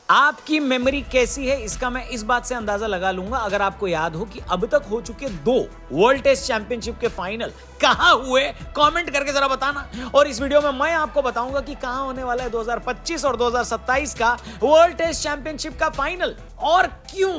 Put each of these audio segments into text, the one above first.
आपकी मेमोरी कैसी है इसका मैं इस बात से अंदाजा लगा लूंगा अगर आपको याद हो कि अब तक हो चुके 2 वर्ल्ड टेस्ट चैंपियनशिप के फाइनल कहां हुए, कमेंट करके जरा बताना। और इस वीडियो में मैं आपको बताऊंगा कि कहां होने वाला है 2025 और 2027 का वर्ल्ड टेस्ट चैंपियनशिप का फाइनल और क्यों।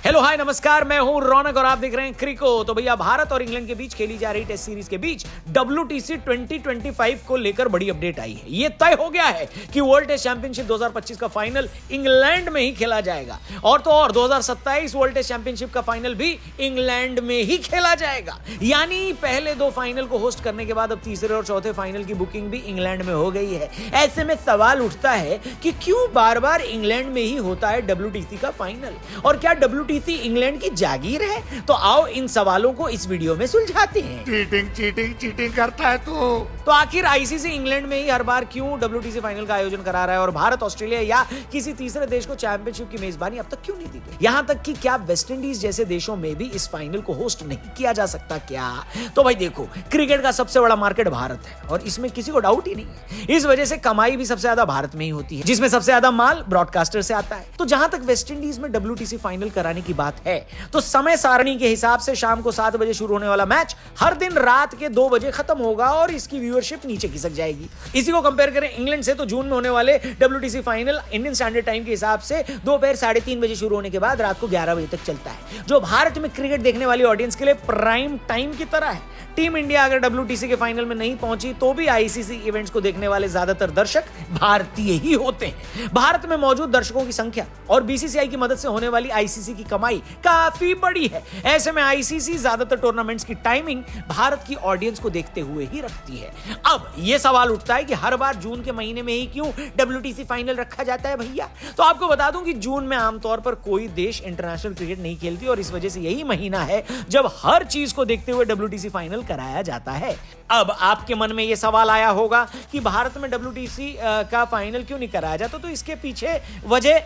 हेलो हाय नमस्कार, मैं हूं रौनक और आप देख रहे हैं क्रिको। तो भैया भारत और इंग्लैंड के बीच खेली जा रही टेस्ट सीरीज के बीच WTC 2025 को लेकर बड़ी अपडेट आई है। यह तय हो गया है कि वर्ल्ड टेस्ट चैंपियनशिप 2025 का फाइनल इंग्लैंड में ही खेला जाएगा और तो और 2027 वर्ल्ड टेस्ट चैंपियनशिप का फाइनल भी इंग्लैंड में ही खेला जाएगा। यानी पहले 2 फाइनल को होस्ट करने के बाद अब तीसरे और चौथे फाइनल की बुकिंग भी इंग्लैंड में हो गई है। ऐसे में सवाल उठता है कि क्यों बार बार इंग्लैंड में ही होता है WTC का फाइनल, और क्या WTC इंग्लैंड की जागीर है? तो आओ इन सवालों को इस वीडियो में सुलझाते हैं। चीटिंग करता है तो आखिर ICC इंग्लैंड में ही हर बार क्यों WTC फाइनल का आयोजन करा रहा है और भारत, ऑस्ट्रेलिया या किसी तीसरे देश को चैंपियनशिप की मेजबानी अब तक क्यों नहीं दी गई? यहां तक कि क्या वेस्ट इंडीज जैसे देशों में भी इस फाइनल को होस्ट नहीं किया जा सकता क्या? तो भाई देखो, क्रिकेट का सबसे बड़ा मार्केट भारत है और इसमें किसी को डाउट ही नहीं है। इस वजह से कमाई भी सबसे ज्यादा भारत में ही होती है, जिसमें सबसे ज्यादा माल ब्रॉडकास्टर से आता है। तो जहां तक वेस्ट इंडीज में WTC फाइनल कराने की बात है तो समय सारणी के हिसाब से शाम को 7 बजे शुरू होने वाला मैच हर दिन रात के 2 बजे खत्म होगा और इसकी व्यूअरशिप नीचे खिसक जाएगी। इसी को कंपेयर करें इंग्लैंड से तो जून में होने वाले WTC final Indian standard time के हिसाब से दोपहर 3:30 बजे शुरू होने के बाद रात को 11 बजे तक चलता है, जो भारत में क्रिकेट देखने वाली ऑडियंस के लिए प्राइम टाइम की तरह है। टीम इंडिया अगर WTC के फाइनल में नहीं पहुंची तो भी ICC इवेंट्स को देखने वाले ज्यादातर दर्शक भारतीय ही होते हैं। भारत में मौजूद दर्शकों की संख्या और BCCI की मदद से होने वाली ICC की कमाई काफी बड़ी है। ऐसे में ICC ज्यादातर टूर्नामेंट्स की टाइमिंग भारत की ऑडियंस को देखते हुए ही रखती है। अब यह सवाल उठता है कि हर बार जून के महीने में ही क्यों WTC फाइनल रखा जाता है भैया? तो आपको बता दूं कि जून में आमतौर पर कोई देश इंटरनेशनल क्रिकेट नहीं खेलती और इस वजह से यही महीना है जब हर चीज को देखते हुए WTC फाइनल कराया जाता है। अब आपके मन में यह सवाल आया होगा कि भारत में WTC का फाइनल क्यों नहीं कराया जाता? तो इसके पीछे वजह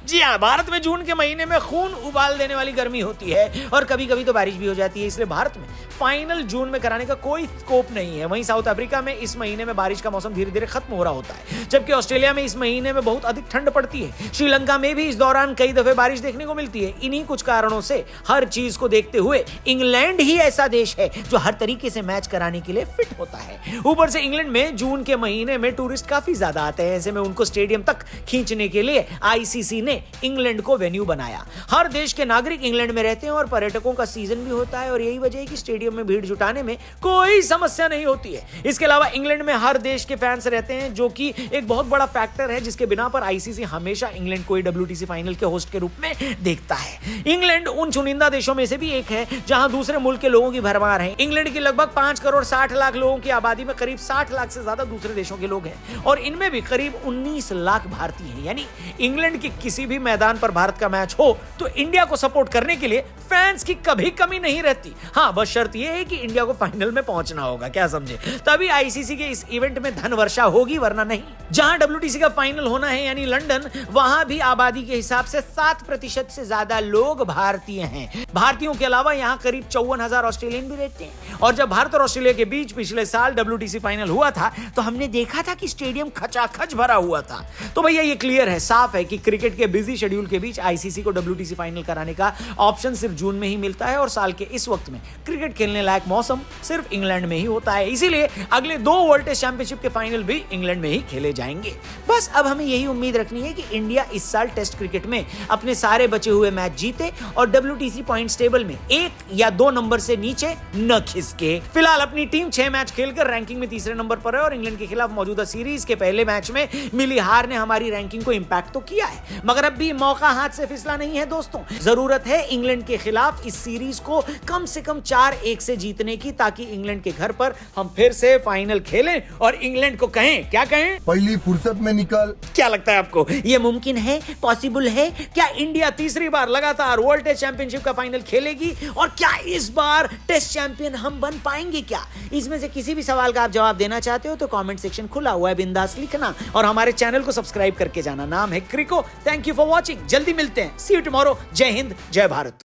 जी हाँ, भारत में जून के महीने में खून उबाल देने वाली गर्मी होती है और कभी कभी तो बारिश भी हो जाती है, इसलिए भारत में फाइनल जून में कराने का कोई स्कोप नहीं है। वहीं साउथ अफ्रीका में इस महीने में बारिश का मौसम धीरे धीरे खत्म हो रहा होता है, जबकि ऑस्ट्रेलिया में इस महीने में बहुत अधिक ठंड पड़ती है। श्रीलंका में भी इस दौरान कई दफे बारिश देखने को मिलती है। इन्हीं कुछ कारणों से हर चीज को देखते हुए इंग्लैंड ही ऐसा देश है जो हर तरीके से मैच कराने के लिए फिट होता है। ऊपर से इंग्लैंड में जून के महीने में टूरिस्ट काफी ज्यादा आते हैं, ऐसे में उनको स्टेडियम तक खींचने के लिए ICC ने इंग्लैंड को वेन्यू बनाया। हर देश के नागरिक इंग्लैंड में रहते हैं और पर्यटकों का सीजन भी होता है और यही वजह है कि स्टेडियम में भीड़ जुटाने में कोई समस्या नहीं होती है। इसके अलावा इंग्लैंड में हर देश के फैंस रहते हैं, जो कि एक बहुत बड़ा फैक्टर है जिसके बिना पर ICC हमेशा इंग्लैंड को WTC फाइनल के होस्ट के रूप में देखता है। इंग्लैंड उन चुनिंदा देशों में से भी एक है जहां दूसरे मुल्क के लोगों की भरमार है। इंग्लैंड की लगभग 5 करोड़ 60 लाख लोगों की आबादी में करीब 60 लाख से ज्यादा दूसरे देशों के लोग हैं और इनमें भी करीब 19 लाख भारतीय हैं। यानी इंग्लैंड के किसी भी मैदान पर भारत का मैच हो तो इंडिया को सपोर्ट करने के लिए फैंस की कभी कमी नहीं रहती। हाँ, बस शर्त यह है कि इंडिया को फाइनल में पहुंचना होगा, क्या समझे? तभी ICC के इस इवेंट में धन वर्षा होगी, वरना नहीं। जहां WTC का फाइनल होना है यानी लंदन, वहां भी आबादी के हिसाब से 7% से ज्यादा लोग भारतीय हैं। भारतीयों के अलावा यहां करीब 54,000 ऑस्ट्रेलियन भी रहते हैं। और जब भारत और ऑस्ट्रेलिया के बीच पिछले साल WTC फाइनल हुआ था तो हमने देखा था कि स्टेडियम खचाखच भरा हुआ था। तो भैया ये क्लियर है, साफ है कि क्रिकेट के बिजी शेड्यूल के बीच ICC को WTC फाइनल कराने का ऑप्शन सिर्फ जून में ही मिलता है और साल के इस वक्त में क्रिकेट खेलने लायक मौसम सिर्फ इंग्लैंड में ही होता है। इसीलिए अगले 2 वर्ल्ड टेस्ट चैंपियनशिप के फाइनल भी इंग्लैंड में ही खेले जाएंगे। बस अब हमें यही उम्मीद रखनी है कि इंडिया इस साल टेस्ट क्रिकेट में अपने सारे बचे हुए मैच जीते और WTC पॉइंट्स टेबल में 1 या 2 नंबर से नीचे न खिसके। फिलहाल अपनी टीम 6 मैच खेलकर रैंकिंग में तीसरे नंबर पर है और इंग्लैंड के खिलाफ मौजूदा सीरीज के पहले मैच में मिली हार ने हमारी रैंकिंग को इंपैक्ट तो किया है, मगर अब भी मौका हाथ से फिसला नहीं है दोस्तों। जरूरत है इंग्लैंड के खिलाफ इस सीरीज को कम से कम 4-1 से जीतने की, ताकि इंग्लैंड के घर पर हम फिर से फाइनल खेलें और इंग्लैंड को कहें, क्या कहें? पहली फुर्सत में निकल। क्या लगता है आपको, यह मुमकिन है, पॉसिबल है? क्या इंडिया तीसरी बार लगातार वर्ल्ड टेस्ट चैंपियनशिप का फाइनल खेलेगी और क्या इस बार टेस्ट चैंपियन हम बन पाएंगे क्या? इसमें से किसी भी सवाल का आप जवाब देना चाहते हो तो कमेंट सेक्शन खुला हुआ है, बिंदास लिखना और हमारे चैनल को सब्सक्राइब करके जाना। नाम है crico. Thank you for watching. जल्दी मिलते हैं। सी यू टुमारो। जय हिंद, जय भारत।